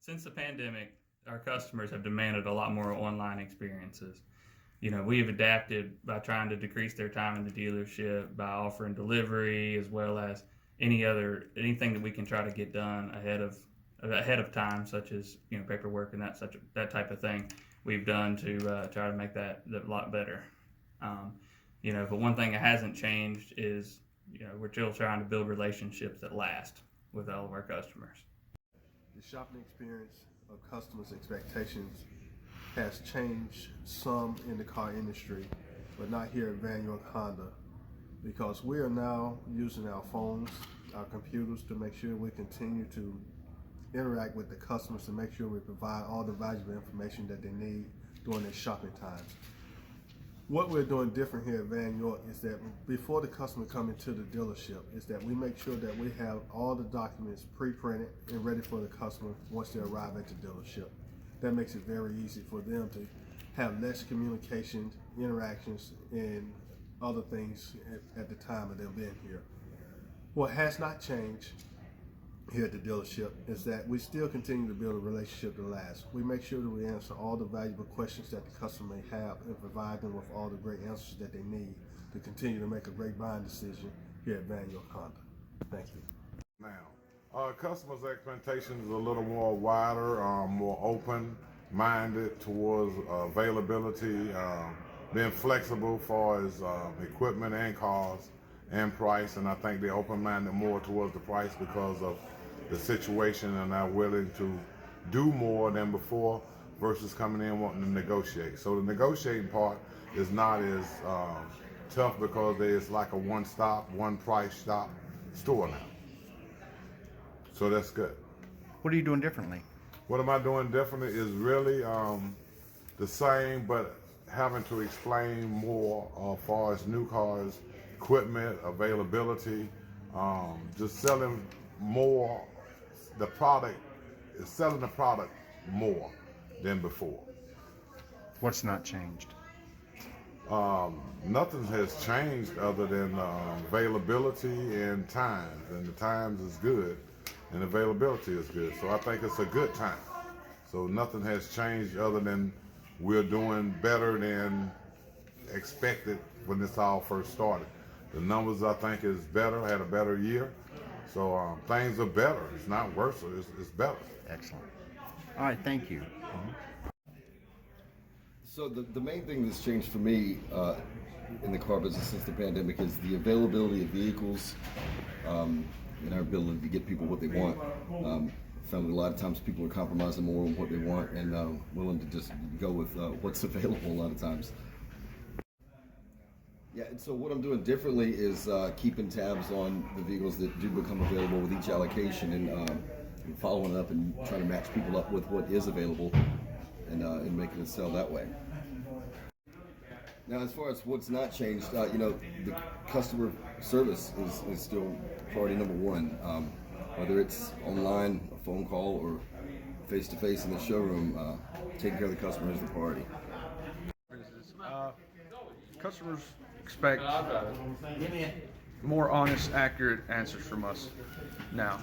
Since the pandemic, our customers have demanded a lot more online experiences. We've adapted by trying to decrease their time in the dealership by offering delivery as well as anything that we can try to get done ahead of time, such as paperwork and that type of thing. We've done to try to make that a lot better. But one thing that hasn't changed is we're still trying to build relationships that last with all of our customers. The shopping experience of customers' expectations has changed some in the car industry, but not here at Vann York Honda, because we are now using our phones, our computers to make sure we continue to interact with the customers to make sure we provide all the valuable information that they need during their shopping times. What we're doing different here at Vann York is that before the customer comes into the dealership, is that we make sure that we have all the documents pre-printed and ready for the customer once they arrive at the dealership. That makes it very easy for them to have less communication, interactions, and other things at the time of them being here. What has not changed here at the dealership is that we still continue to build a relationship that lasts. We make sure that we answer all the valuable questions that the customer may have and provide them with all the great answers that they need to continue to make a great buying decision here at Vann York Honda. Thank you. Now, customers' expectations is a little more wider, more open-minded towards availability, being flexible as far as equipment and cars and price, and I think they're open-minded more towards the price because of the situation and are willing to do more than before versus coming in wanting to negotiate. So the negotiating part is not as tough because it's like a one-stop, one-price shop store now. So that's good. What are you doing differently? What am I doing differently is really the same, but having to explain more as far as new cars, equipment, availability, just selling more. The product is selling the product more than before. What's not changed? Nothing has changed other than availability and times, and the times is good and availability is good. So I think it's a good time. So nothing has changed other than we're doing better than expected when this all first started. The numbers I think is better, had a better year. So things are better. It's not worse, it's better. Excellent. All right, thank you. So the main thing that's changed for me in the car business since the pandemic is the availability of vehicles and our ability to get people what they want. Found that a lot of times people are compromising more on what they want and willing to just go with what's available a lot of times. Yeah, and so what I'm doing differently is keeping tabs on the vehicles that do become available with each allocation and following up and trying to match people up with what is available and making it sell that way. Now, as far as what's not changed, the customer service is still priority number one. Whether it's online, a phone call, or face-to-face in the showroom, taking care of the customer is the priority. Customers expect more honest, accurate answers from us now.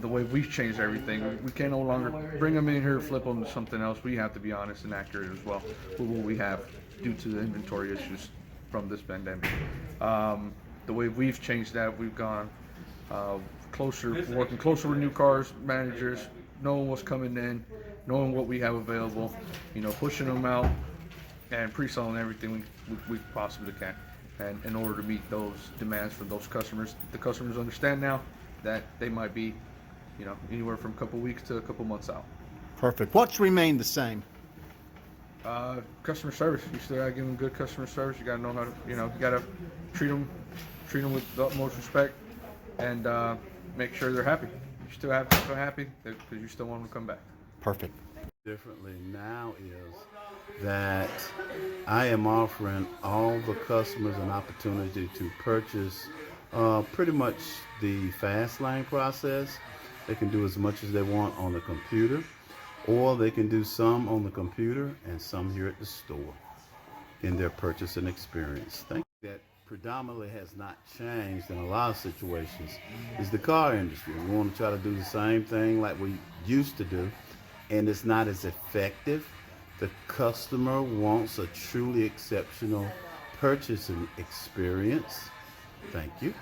The way we've changed everything, we can no longer bring them in here, flip them to something else. We have to be honest and accurate as well with what we have due to the inventory issues from this pandemic. The way we've changed that, we've gone working closer with new cars managers, knowing what's coming in, knowing what we have available, pushing them out and pre-selling everything we possibly can, and in order to meet those demands from those customers. The customers understand now that they might be anywhere from a couple weeks to a couple months out. Perfect. What's remained the same? Customer service. You still gotta give them good customer service. You gotta know how to you gotta treat them with the utmost respect and make sure they're happy. You still have them happy because you still want them to come back. Perfect. Differently now is that I am offering all the customers an opportunity to purchase pretty much the fast lane process. They can do as much as they want on the computer, or they can do some on the computer and some here at the store in their purchasing experience. Think that predominantly has not changed in a lot of situations is the car industry. We want to try to do the same thing like we used to do, and it's not as effective. The customer wants a truly exceptional purchasing experience. Thank you.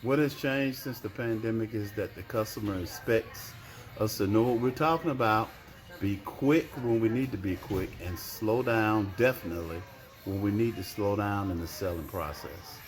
What has changed since the pandemic is that the customer expects us to know what we're talking about, be quick when we need to be quick, and slow down definitely when we need to slow down in the selling process.